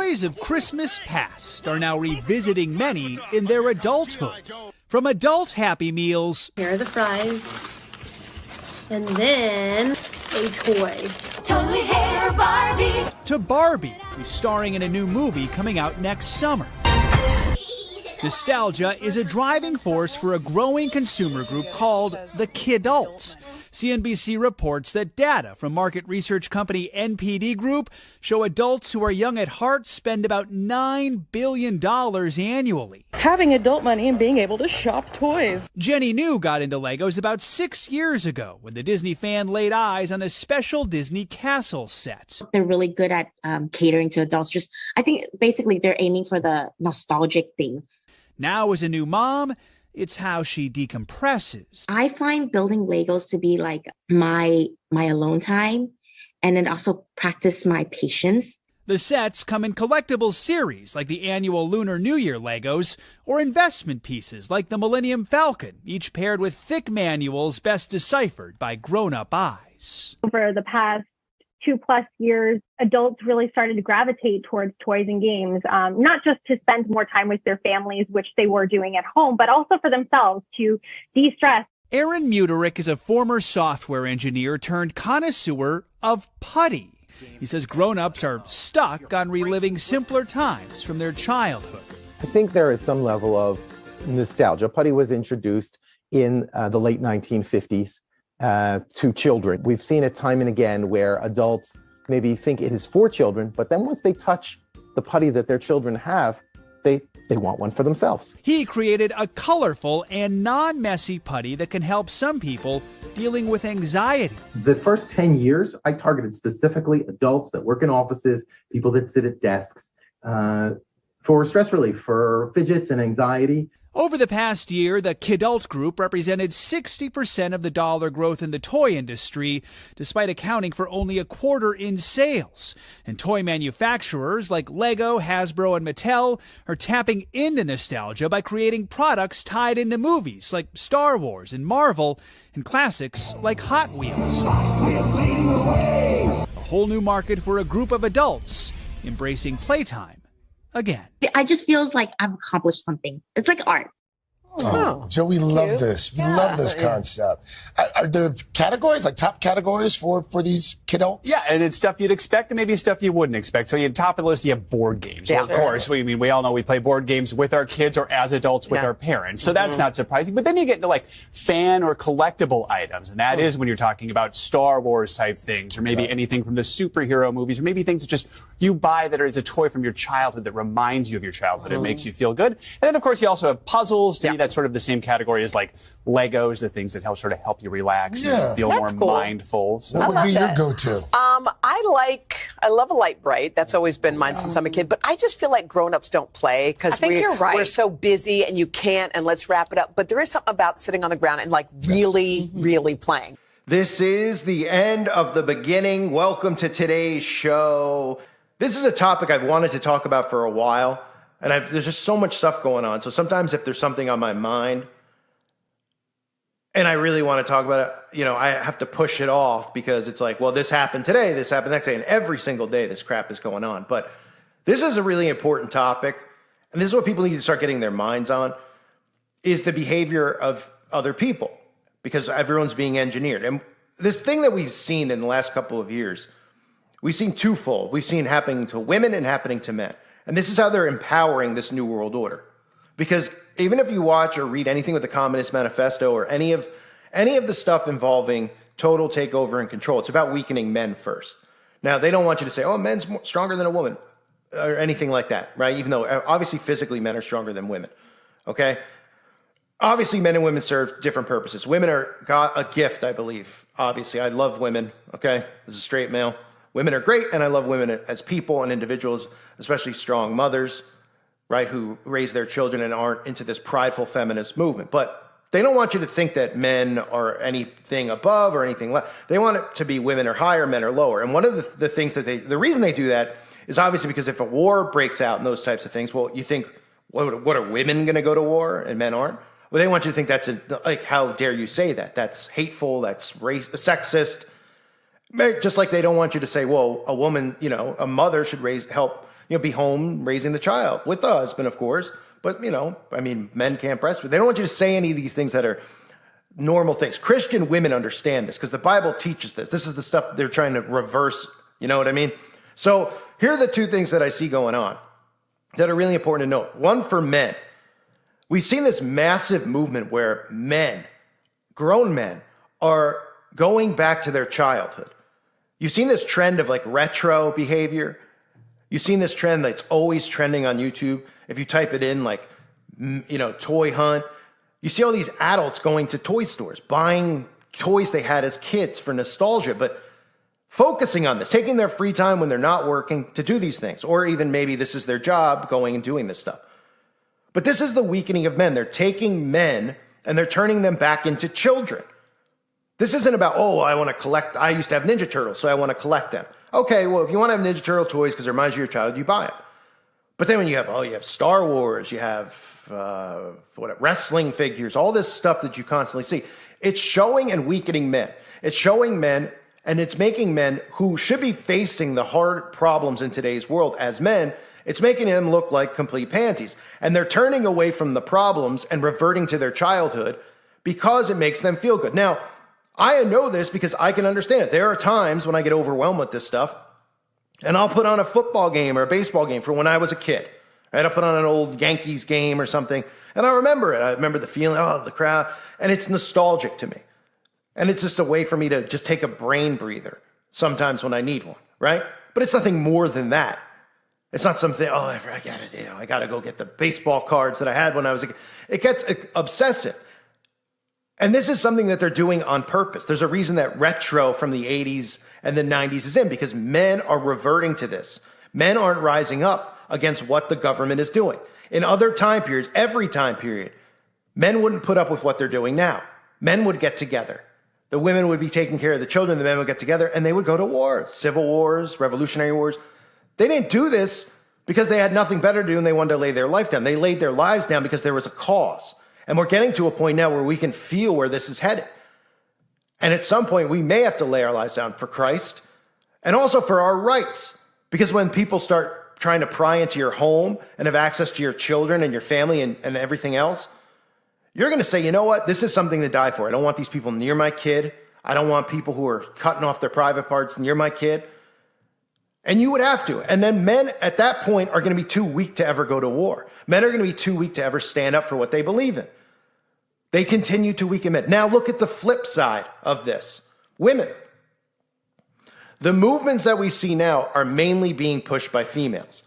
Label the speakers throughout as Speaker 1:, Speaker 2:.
Speaker 1: Toys of Christmas past are now revisiting many in their adulthood. From adult Happy Meals,
Speaker 2: here are the fries, and then a toy.
Speaker 3: Totally Hair Barbie.
Speaker 1: To Barbie, who's starring in a new movie coming out next summer. Nostalgia is a driving force for a growing consumer group called the Kidult. CNBC reports that data from market research company NPD Group show adults who are young at heart spend about $9 billion annually.
Speaker 4: Having adult money and being able to shop toys.
Speaker 1: Jenny New got into Legos about 6 years ago when the Disney fan laid eyes on a special Disney castle set.
Speaker 5: They're really good at catering to adults. I think basically they're aiming for the nostalgic thing.
Speaker 1: Now as a new mom, it's how she decompresses.
Speaker 5: I find building Legos to be like my alone time, and then also practice my patience.
Speaker 1: The sets come in collectible series like the annual Lunar New Year Legos, or investment pieces like the Millennium Falcon, each paired with thick manuals best deciphered by grown-up eyes.
Speaker 6: Over the past 2+ years, adults really started to gravitate towards toys and games, not just to spend more time with their families, which they were doing at home, but also for themselves to de-stress.
Speaker 1: Aaron Muterick is a former software engineer turned connoisseur of putty. He says grown-ups are stuck on reliving simpler times from their childhood.
Speaker 7: I think there is some level of nostalgia. Putty was introduced in the late 1950s. To children. We've seen it time and again where adults maybe think it is for children, but then once they touch the putty that their children have, they want one for themselves.
Speaker 1: He created a colorful and non-messy putty that can help some people dealing with anxiety.
Speaker 7: The first 10 years, I targeted specifically adults that work in offices, people that sit at desks, for stress relief, for fidgets and anxiety.
Speaker 1: Over the past year, the Kidult Group represented 60% of the dollar growth in the toy industry, despite accounting for only a quarter in sales. And toy manufacturers like Lego, Hasbro, and Mattel are tapping into nostalgia by creating products tied into movies like Star Wars and Marvel, and classics like Hot Wheels. A whole new market for a group of adults embracing playtime again.
Speaker 5: I just feels like I've accomplished something. It's like art.
Speaker 8: Oh, Joe, we love this. We love this concept. Are there categories, like top categories for these kidults?
Speaker 9: Yeah, and it's stuff you'd expect and maybe stuff you wouldn't expect. So you top of the list, you have board games. Well, of course, we all know we play board games with our kids or as adults with our parents. So that's not surprising. But then you get into like fan or collectible items. And that is when you're talking about Star Wars type things, or maybe anything from the superhero movies, or maybe things that just you buy that is a toy from your childhood that reminds you of your childhood. It makes you feel good. And then, of course, you also have puzzles. To me, that's sort of the same category as like Legos, the things that help you relax and feel more mindful. So.
Speaker 8: What would be your go-to?
Speaker 10: I love a light bright. That's always been mine since I'm a kid. But I just feel like grown-ups don't play because we're so busy and you can't, and let's wrap it up. But there is something about sitting on the ground and like really, really playing.
Speaker 11: This is the end of the beginning. Welcome to today's show. This is a topic I've wanted to talk about for a while. And there's just so much stuff going on. So sometimes if there's something on my mind and I really want to talk about it, I have to push it off because it's like, well, this happened today, this happened next day, and every single day this crap is going on. But this is a really important topic, and this is what people need to start getting their minds on, is the behavior of other people, because everyone's being engineered. And this thing that we've seen in the last couple of years, we've seen twofold. We've seen happening to women and happening to men. And this is how they're empowering this new world order. Because even if you watch or read anything with the Communist Manifesto or any of the stuff involving total takeover and control, it's about weakening men first. Now, they don't want you to say, oh, men's stronger than a woman or anything like that, right? Even though obviously physically men are stronger than women, okay? Obviously, men and women serve different purposes. Women are a gift, I believe. Obviously, I love women, okay? As a straight male. Women are great, and I love women as people and individuals, especially strong mothers, right, who raise their children and aren't into this prideful feminist movement. But they don't want you to think that men are anything above or anything less. They want it to be women are higher, men are lower. And one of the things the reason they do that is obviously because if a war breaks out and those types of things, well, you think, what are women going to go to war and men aren't? Well, they want you to think that's like, how dare you say that? That's hateful, that's sexist. Just like they don't want you to say, well, a woman, a mother should help be home raising the child with the husband, of course. But, men can't breastfeed. They don't want you to say any of these things that are normal things. Christian women understand this because the Bible teaches this. This is the stuff they're trying to reverse. You know what I mean? So here are the two things that I see going on that are really important to note. One, for men. We've seen this massive movement where men, grown men, are going back to their childhood. You've seen this trend of like retro behavior. You've seen this trend that's always trending on YouTube. If you type it in, like, toy hunt, you see all these adults going to toy stores, buying toys they had as kids for nostalgia, but focusing on this, taking their free time when they're not working to do these things, or even maybe this is their job, going and doing this stuff. But this is the weakening of men. They're taking men and they're turning them back into children. This isn't about, I want to collect. I used to have Ninja Turtles, so I want to collect them. Okay, well, if you want to have Ninja Turtle toys because it reminds you of your child, you buy them. But then when you have Star Wars, you have wrestling figures, all this stuff that you constantly see, it's showing and weakening men. It's showing men, and it's making men who should be facing the hard problems in today's world as men, it's making them look like complete pansies. And they're turning away from the problems and reverting to their childhood because it makes them feel good. Now, I know this because I can understand it. There are times when I get overwhelmed with this stuff, and I'll put on a football game or a baseball game from when I was a kid. Right? I'll put on an old Yankees game or something, and I remember it. I remember the feeling, the crowd, and it's nostalgic to me. And it's just a way for me to just take a brain breather sometimes when I need one, right? But it's nothing more than that. It's not something, I got to go get the baseball cards that I had when I was a kid. It gets obsessive. And this is something that they're doing on purpose. There's a reason that retro from the 80s and the 90s is in, because men are reverting to this. Men aren't rising up against what the government is doing. In other time periods, every time period, men wouldn't put up with what they're doing now. Men would get together. The women would be taking care of the children. The men would get together and they would go to war, civil wars, revolutionary wars. They didn't do this because they had nothing better to do and they wanted to lay their life down. They laid their lives down because there was a cause. And we're getting to a point now where we can feel where this is headed. And at some point, we may have to lay our lives down for Christ and also for our rights. Because when people start trying to pry into your home and have access to your children and your family and everything else, you're going to say, you know what? This is something to die for. I don't want these people near my kid. I don't want people who are cutting off their private parts near my kid. And you would have to. And then men at that point are going to be too weak to ever go to war. Men are going to be too weak to ever stand up for what they believe in. They continue to weaken men. Now look at the flip side of this. Women. The movements that we see now are mainly being pushed by females.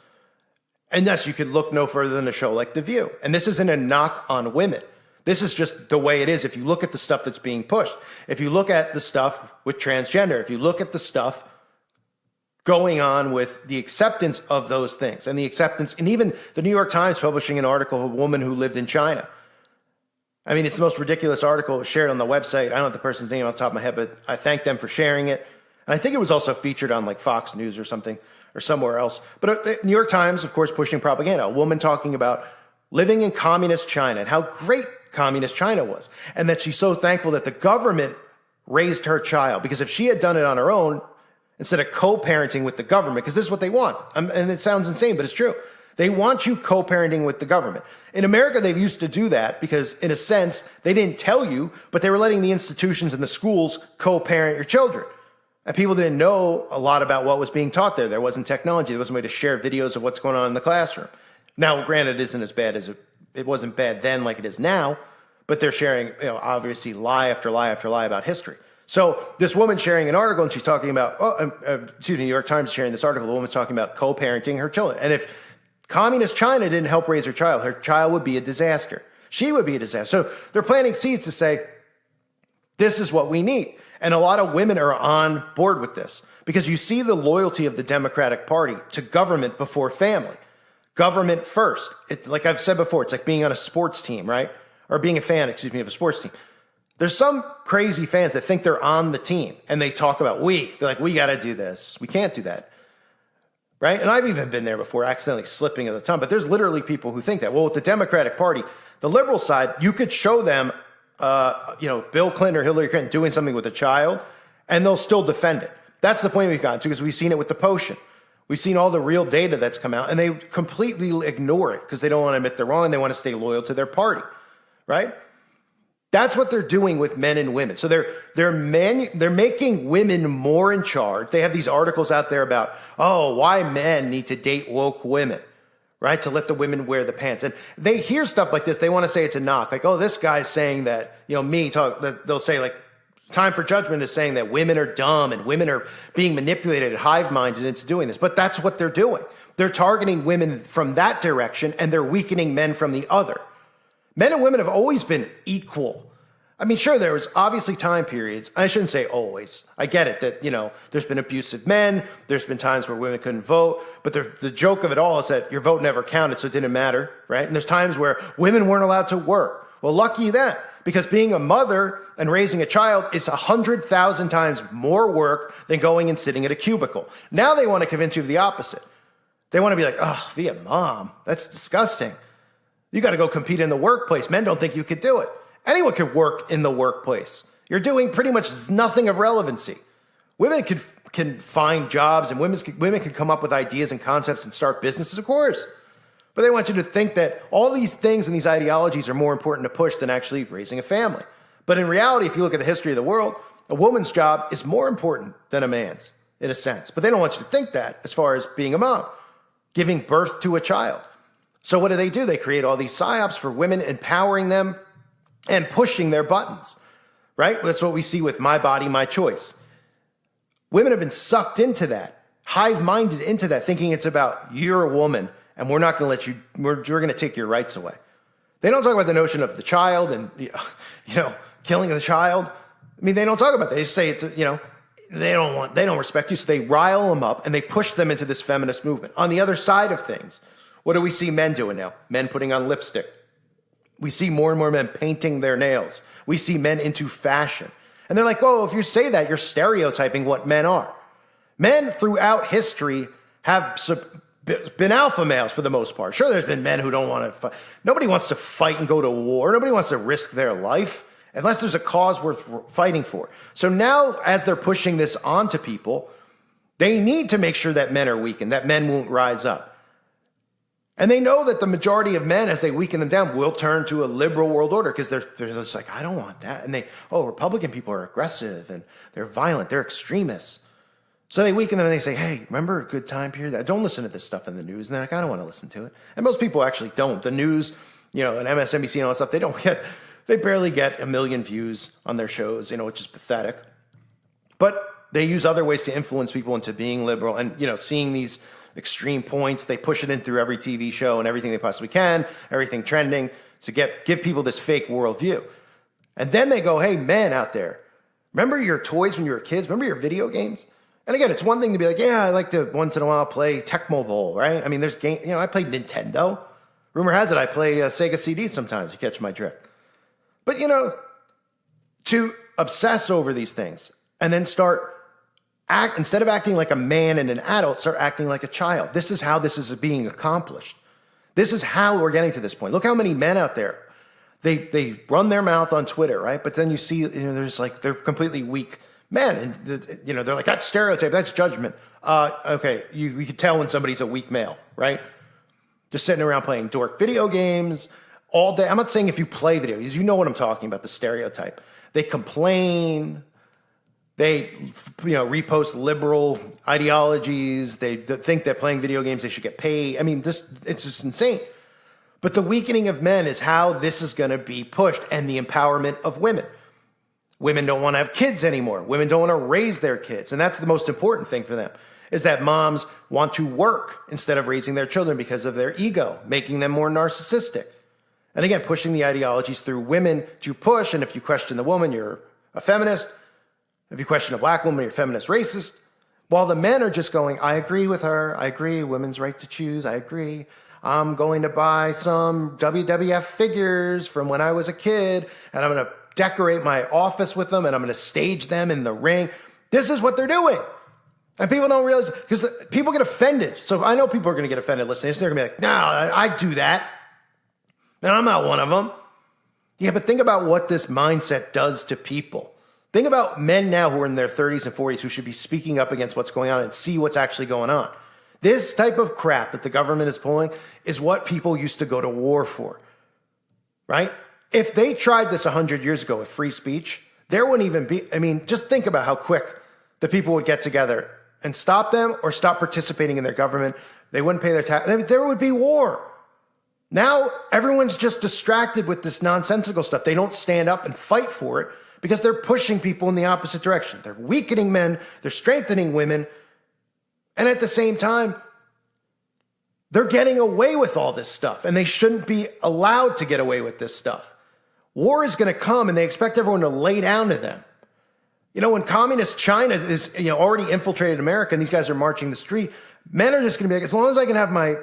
Speaker 11: And yes, you could look no further than a show like The View. And this isn't a knock on women. This is just the way it is. If you look at the stuff that's being pushed, if you look at the stuff with transgender, if you look at the stuff going on with the acceptance of those things and the acceptance, and even the New York Times publishing an article of a woman who lived in China. I mean, it's the most ridiculous article. It was shared on the website. I don't know the person's name off the top of my head, but I thank them for sharing it. And I think it was also featured on like Fox News or something or somewhere else. But the New York Times, of course, pushing propaganda. A woman talking about living in communist China and how great communist China was. And that she's so thankful that the government raised her child. Because if she had done it on her own, instead of co-parenting with the government, because this is what they want. And it sounds insane, but it's true. They want you co-parenting with the government. In America, they used to do that because, in a sense, they didn't tell you, but they were letting the institutions and the schools co-parent your children. And people didn't know a lot about what was being taught there. There wasn't technology. There wasn't a way to share videos of what's going on in the classroom. Now, granted, it isn't as bad as it wasn't bad then like it is now, but they're sharing, obviously, lie after lie after lie about history. So this woman sharing an article, and she's talking about, New York Times sharing this article, the woman's talking about co-parenting her children. And if communist China didn't help raise her child would be a disaster. She would be a disaster. So they're planting seeds to say, this is what we need. And a lot of women are on board with this because you see the loyalty of the Democratic Party to government before family. Government first. Like I've said before, it's like being on a sports team, right? Or being a fan, of a sports team. There's some crazy fans that think they're on the team and they talk about they're like, we got to do this. We can't do that. Right? And I've even been there before, accidentally slipping of the tongue. But there's literally people who think that. Well, with the Democratic Party, the liberal side, you could show them, Bill Clinton or Hillary Clinton doing something with a child, and they'll still defend it. That's the point we've gotten to, because we've seen it with the potion. We've seen all the real data that's come out, and they completely ignore it because they don't want to admit they're wrong and they want to stay loyal to their party, right? That's what they're doing with men and women. So they're making women more in charge. They have these articles out there about, why men need to date woke women, right? To let the women wear the pants. And they hear stuff like this. They want to say it's a knock. Like, this guy's saying that, they'll say like, Time for Judgment is saying that women are dumb and women are being manipulated, hive-minded into doing this. But that's what they're doing. They're targeting women from that direction and they're weakening men from the other. Men and women have always been equal. I mean, sure, there was obviously time periods. I shouldn't say always. I get it that, there's been abusive men. There's been times where women couldn't vote. But the joke of it all is that your vote never counted, so it didn't matter, right? And there's times where women weren't allowed to work. Well, lucky that, because being a mother and raising a child is 100,000 times more work than going and sitting at a cubicle. Now they want to convince you of the opposite. They want to be like, be a mom. That's disgusting. You got to go compete in the workplace. Men don't think you could do it. Anyone can work in the workplace. You're doing pretty much nothing of relevancy. Women can find jobs and women can come up with ideas and concepts and start businesses, of course. But they want you to think that all these things and these ideologies are more important to push than actually raising a family. But in reality, if you look at the history of the world, a woman's job is more important than a man's, in a sense. But they don't want you to think that as far as being a mom, giving birth to a child. So what do? They create all these psyops for women, empowering them and pushing their buttons, right? That's what we see with My Body, My Choice. Women have been sucked into that, hive-minded into that, thinking it's about you're a woman and we're not going to let you, we're going to take your rights away. They don't talk about the notion of the child and, killing the child. I mean, they don't talk about that. They just say it's, they don't respect you. So they rile them up and they push them into this feminist movement. On the other side of things, what do we see men doing now? Men putting on lipstick. We see more and more men painting their nails. We see men into fashion. And they're like, if you say that, you're stereotyping what men are. Men throughout history have been alpha males for the most part. Sure, there's been men who don't want to fight. Nobody wants to fight and go to war. Nobody wants to risk their life unless there's a cause worth fighting for. So now, as they're pushing this onto people, they need to make sure that men are weakened, that men won't rise up. And they know that the majority of men, as they weaken them down, will turn to a liberal world order because they're just like, I don't want that. And Republican people are aggressive and they're violent. They're extremists. So they weaken them and they say, hey, remember a good time period? Don't listen to this stuff in the news. And they're like, I don't want to listen to it. And most people actually don't. The news, and MSNBC and all that stuff, they barely get 1 million views on their shows, which is pathetic. But they use other ways to influence people into being liberal and, seeing these extreme points. They push it in through every TV show and everything they possibly can, everything trending to give people this fake worldview. And then they go, hey, men out there, remember your toys when you were kids? Remember your video games? And again, it's one thing to be like, yeah, I like to once in a while play Tecmo Bowl, right? I mean, there's game, I played Nintendo. Rumor has it I play Sega CDs sometimes, you catch my drift. But, to obsess over these things and then instead of acting like a man and an adult, start acting like a child. This is how this is being accomplished. This is how we're getting to this point. Look how many men out there, they run their mouth on Twitter, right? But then you see, they're completely weak men. And, they're like, that's stereotype, that's judgment. Okay, you can tell when somebody's a weak male, right? Just sitting around playing dork video games all day. I'm not saying if you play video games, you know what I'm talking about, the stereotype. They complain. They, repost liberal ideologies. They think that playing video games, they should get paid. I mean, it's just insane. But the weakening of men is how this is going to be pushed, and the empowerment of women. Women don't want to have kids anymore. Women don't want to raise their kids. And that's the most important thing for them, is that moms want to work instead of raising their children because of their ego, making them more narcissistic. And again, pushing the ideologies through women to push. And if you question the woman, you're a feminist. If you question a black woman, you're a feminist racist. While the men are just going, I agree with her. I agree. Women's right to choose. I agree. I'm going to buy some WWF figures from when I was a kid, and I'm going to decorate my office with them, and I'm going to stage them in the ring. This is what they're doing. And people don't realize, because people get offended. So I know people are going to get offended listening. They're going to be like, no, I do that. And I'm not one of them. Yeah, but think about what this mindset does to people. Think about men now who are in their 30s and 40s who should be speaking up against what's going on and see what's actually going on. This type of crap that the government is pulling is what people used to go to war for, right? If they tried this 100 years ago with free speech, there wouldn't even be, I mean, just think about how quick the people would get together and stop them or stop participating in their government. They wouldn't pay their tax. I mean, there would be war. Now everyone's just distracted with this nonsensical stuff. They don't stand up and fight for it because they're pushing people in the opposite direction. They're weakening men, they're strengthening women, and at the same time, they're getting away with all this stuff, and they shouldn't be allowed to get away with this stuff. War is going to come, and they expect everyone to lay down to them. You know, when communist China is already infiltrated America, and these guys are marching the street, men are just going to be like, as long as I can have my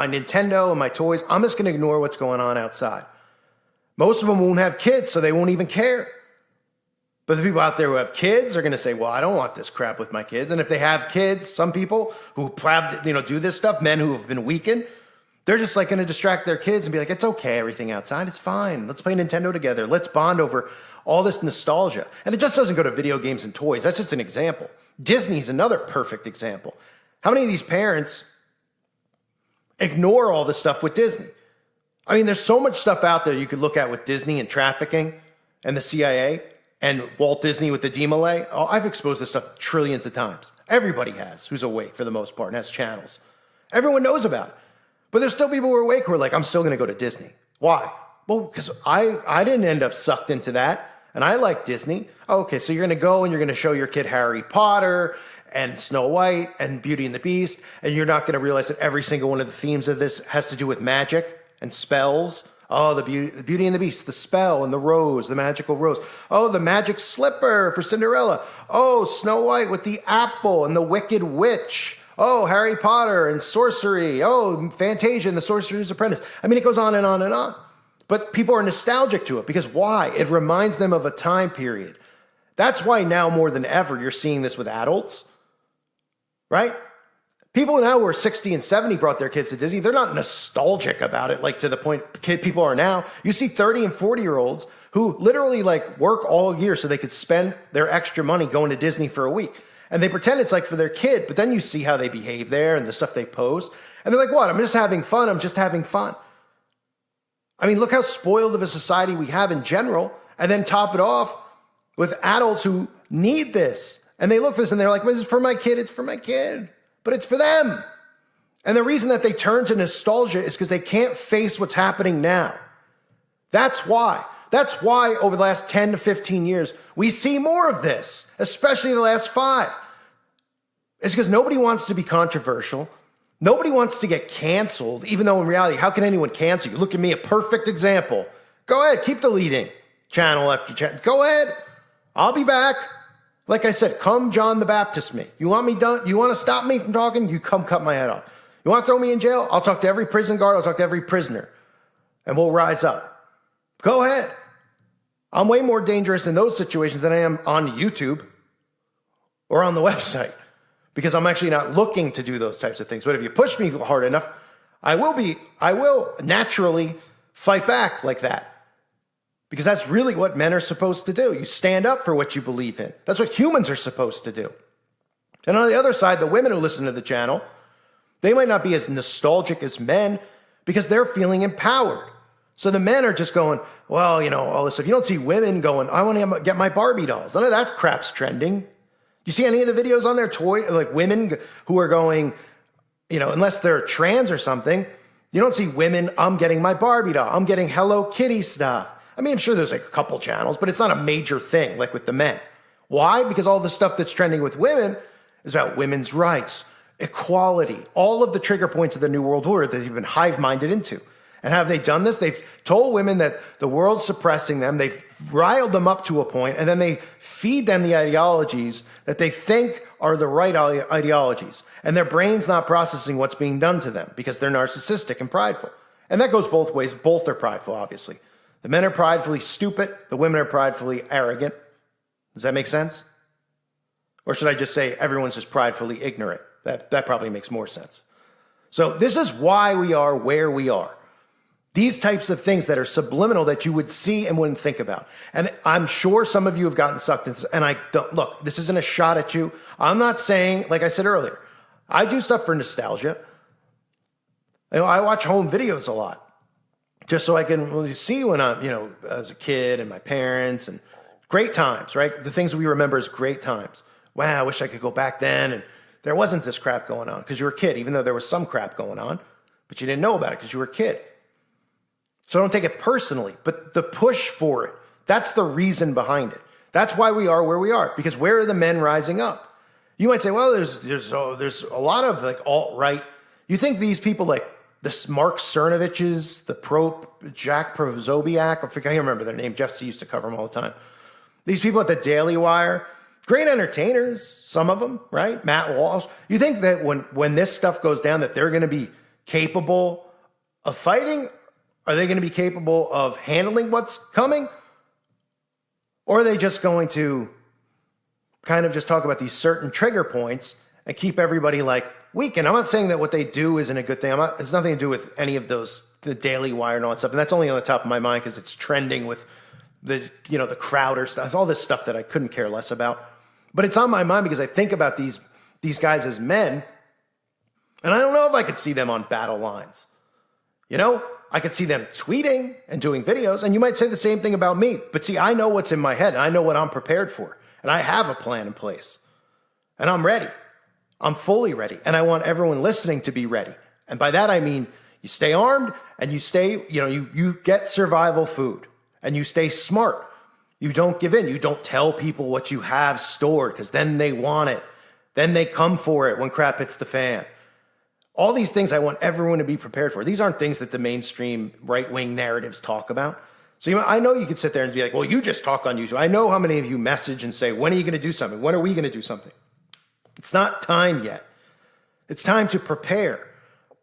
Speaker 11: Nintendo and my toys, I'm just going to ignore what's going on outside. Most of them won't have kids, so they won't even care. But the people out there who have kids are going to say, well, I don't want this crap with my kids. And if they have kids, some people who have, do this stuff, men who have been weakened, they're just like going to distract their kids and be like, it's okay, everything outside, it's fine. Let's play Nintendo together. Let's bond over all this nostalgia. And it just doesn't go to video games and toys. That's just an example. Disney's another perfect example. How many of these parents ignore all this stuff with Disney? I mean, there's so much stuff out there you could look at with Disney and trafficking and the CIA and Walt Disney with the DMLA. Oh, I've exposed this stuff trillions of times. Everybody has who's awake for the most part and has channels. Everyone knows about it. But there's still people who are awake who are like, I'm still going to go to Disney. Why? Well, because I didn't end up sucked into that. And I like Disney. Oh, okay, so you're going to go and you're going to show your kid Harry Potter and Snow White and Beauty and the Beast, and you're not going to realize that every single one of the themes of this has to do with magic and spells. Oh, the Beauty and the Beast, the spell and the rose, the magical rose. Oh, the magic slipper for Cinderella. Oh, Snow White with the apple and the Wicked Witch. Oh, Harry Potter and sorcery. Oh, Fantasia and the Sorcerer's Apprentice. I mean, it goes on and on and on. But people are nostalgic to it because why? It reminds them of a time period. That's why now more than ever you're seeing this with adults. Right? People now who are 60 and 70 brought their kids to Disney. They're not nostalgic about it, like to the point people are now. You see 30 and 40-year-olds who literally like work all year so they could spend their extra money going to Disney for a week. And they pretend it's like for their kid, but then you see how they behave there and the stuff they post. And they're like, what? I'm just having fun. I'm just having fun. I mean, look how spoiled of a society we have in general. And then top it off with adults who need this. And they look for this and they're like, well, this is for my kid. It's for my kid. But it's for them. And the reason that they turn to nostalgia is because they can't face what's happening now. That's why. That's why over the last 10 to 15 years, we see more of this, especially the last 5. It's because nobody wants to be controversial. Nobody wants to get canceled, even though in reality, how can anyone cancel you? Look at me, a perfect example. Go ahead, keep deleting channel after channel. Go ahead. I'll be back. Like I said, come John the Baptist me. You want me done? You want to stop me from talking? You come cut my head off. You want to throw me in jail? I'll talk to every prison guard. I'll talk to every prisoner. And we'll rise up. Go ahead. I'm way more dangerous in those situations than I am on YouTube or on the website because I'm actually not looking to do those types of things. But if you push me hard enough, I will naturally fight back like that. Because that's really what men are supposed to do. You stand up for what you believe in. That's what humans are supposed to do. And on the other side, the women who listen to the channel, they might not be as nostalgic as men because they're feeling empowered. So the men are just going, well, all this stuff. You don't see women going, I want to get my Barbie dolls. None of that crap's trending. Do you see any of the videos on their like women who are going, unless they're trans or something, you don't see women, I'm getting my Barbie doll. I'm getting Hello Kitty stuff. I mean, I'm sure there's like a couple channels, but it's not a major thing like with the men. Why? Because all the stuff that's trending with women is about women's rights, equality, all of the trigger points of the New World Order that they've been hive-minded into. And have they done this? They've told women that the world's suppressing them. They've riled them up to a point, and then they feed them the ideologies that they think are the right ideologies. And their brain's not processing what's being done to them because they're narcissistic and prideful. And that goes both ways. Both are prideful, obviously. The men are pridefully stupid. The women are pridefully arrogant. Does that make sense? Or should I just say everyone's just pridefully ignorant? That probably makes more sense. So this is why we are where we are. These types of things that are subliminal that you would see and wouldn't think about. And I'm sure some of you have gotten sucked into, and I don't, look, this isn't a shot at you. I'm not saying, like I said earlier, I do stuff for nostalgia. I watch home videos a lot just so I can really see when I'm, as a kid and my parents and great times, right? The things we remember as great times. Wow, I wish I could go back then and there wasn't this crap going on because you were a kid, even though there was some crap going on, but you didn't know about it because you were a kid. So don't take it personally, but the push for it, that's the reason behind it. That's why we are where we are, because where are the men rising up? You might say, well, there's a lot of like alt-right. You think these people like this Mark Cernovich's, the Jack Prozobiak, I can't remember their name. Jeff C used to cover them all the time. These people at the Daily Wire, great entertainers, some of them, right? Matt Walsh. You think that when this stuff goes down that they're going to be capable of fighting? Are they going to be capable of handling what's coming? Or are they just going to kind of just talk about these certain trigger points and keep everybody like weak? And I'm not saying that what they do isn't a good thing. It's nothing to do with any of those, the Daily Wire and all that stuff. And that's only on the top of my mind because it's trending with the Crowder stuff, all this stuff that I couldn't care less about. But it's on my mind because I think about these guys as men, and I don't know if I could see them on battle lines. I could see them tweeting and doing videos, and you might say the same thing about me. But see, I know what's in my head, and I know what I'm prepared for, and I have a plan in place, and I'm ready. I'm fully ready, and I want everyone listening to be ready. And by that, I mean you stay armed, and you stay, you get survival food, and you stay smart. You don't give in. You don't tell people what you have stored, because then they want it. Then they come for it when crap hits the fan. All these things I want everyone to be prepared for. These aren't things that the mainstream right-wing narratives talk about. So I know you could sit there and be like, well, you just talk on YouTube. I know how many of you message and say, when are you going to do something? When are we going to do something? It's not time yet. It's time to prepare.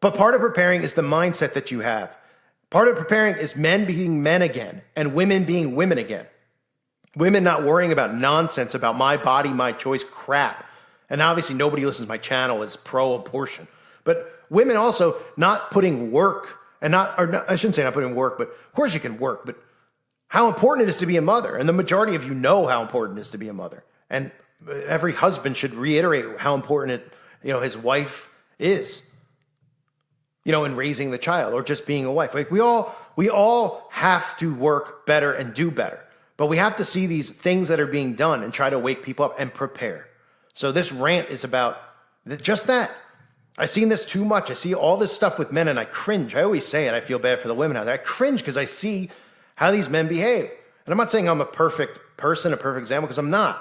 Speaker 11: But part of preparing is the mindset that you have. Part of preparing is men being men again and women being women again. Women not worrying about nonsense, about my body, my choice crap. And obviously nobody listens to my channel is pro-abortion. But women also not putting work, I shouldn't say not putting work, but of course you can work, but how important it is to be a mother. And the majority of you know how important it is to be a mother. And every husband should reiterate how important his wife is, in raising the child or just being a wife. Like we all have to work better and do better. But we have to see these things that are being done and try to wake people up and prepare. So this rant is about just that. I've seen this too much. I see all this stuff with men and I cringe. I always say it. I feel bad for the women out there. I cringe because I see how these men behave. And I'm not saying I'm a perfect person, a perfect example, because I'm not.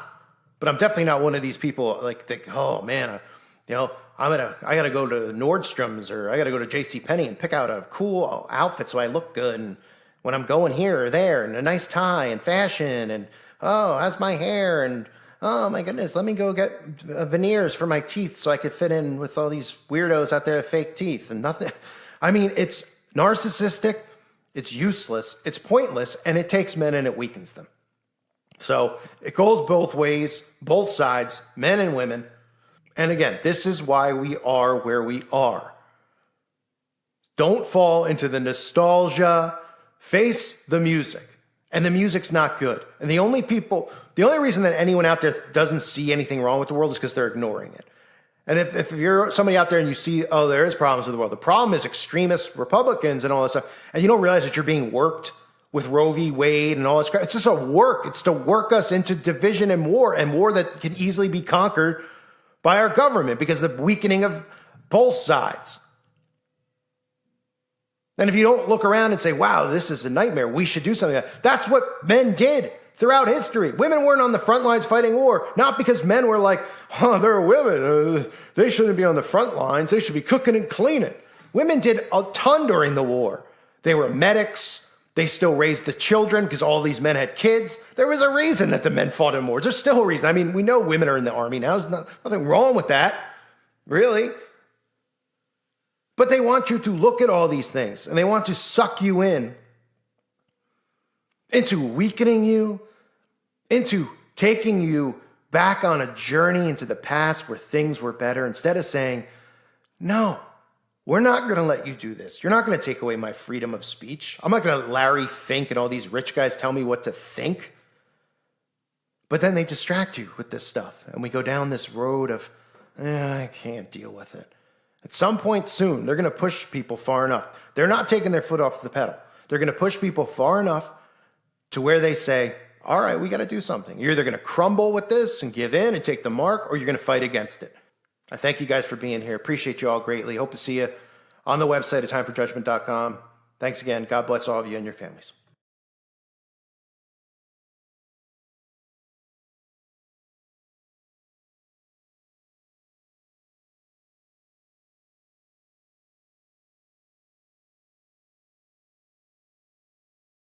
Speaker 11: But I'm definitely not one of these people like think, oh man, I got to go to Nordstrom's or I got to go to JCPenney and pick out a cool outfit so I look good. And when I'm going here or there and a nice tie and fashion and, oh, how's my hair? And, oh my goodness, let me go get veneers for my teeth so I could fit in with all these weirdos out there with fake teeth and nothing. I mean, it's narcissistic, it's useless, it's pointless, and it takes men and it weakens them. So it goes both ways, both sides, men and women. And again, this is why we are where we are. Don't fall into the nostalgia, face the music. And the music's not good. And the only reason that anyone out there doesn't see anything wrong with the world is because they're ignoring it. And if you're somebody out there and you see, oh, there is problems with the world. The problem is extremist Republicans and all this stuff. And you don't realize that you're being worked with Roe v. Wade and all this crap. It's just a work. It's to work us into division and war that can easily be conquered by our government because of the weakening of both sides. And if you don't look around and say, wow, this is a nightmare, we should do something like that. That's what men did throughout history. Women weren't on the front lines fighting war, not because men were like, oh, they're women. They shouldn't be on the front lines. They should be cooking and cleaning. Women did a ton during the war. They were medics. They still raised the children because all these men had kids. There was a reason that the men fought in wars. There's still a reason. I mean, we know women are in the army now. There's nothing wrong with that, really. But they want you to look at all these things and they want to suck you in into weakening you, into taking you back on a journey into the past where things were better instead of saying, no, we're not going to let you do this. You're not going to take away my freedom of speech. I'm not going to let Larry Fink and all these rich guys tell me what to think. But then they distract you with this stuff and we go down this road of I can't deal with it. At some point soon, they're going to push people far enough. They're not taking their foot off the pedal. They're going to push people far enough to where they say, all right, we got to do something. You're either going to crumble with this and give in and take the mark, or you're going to fight against it. I thank you guys for being here. Appreciate you all greatly. Hope to see you on the website at timeforjudgment.com. Thanks again. God bless all of you and your families.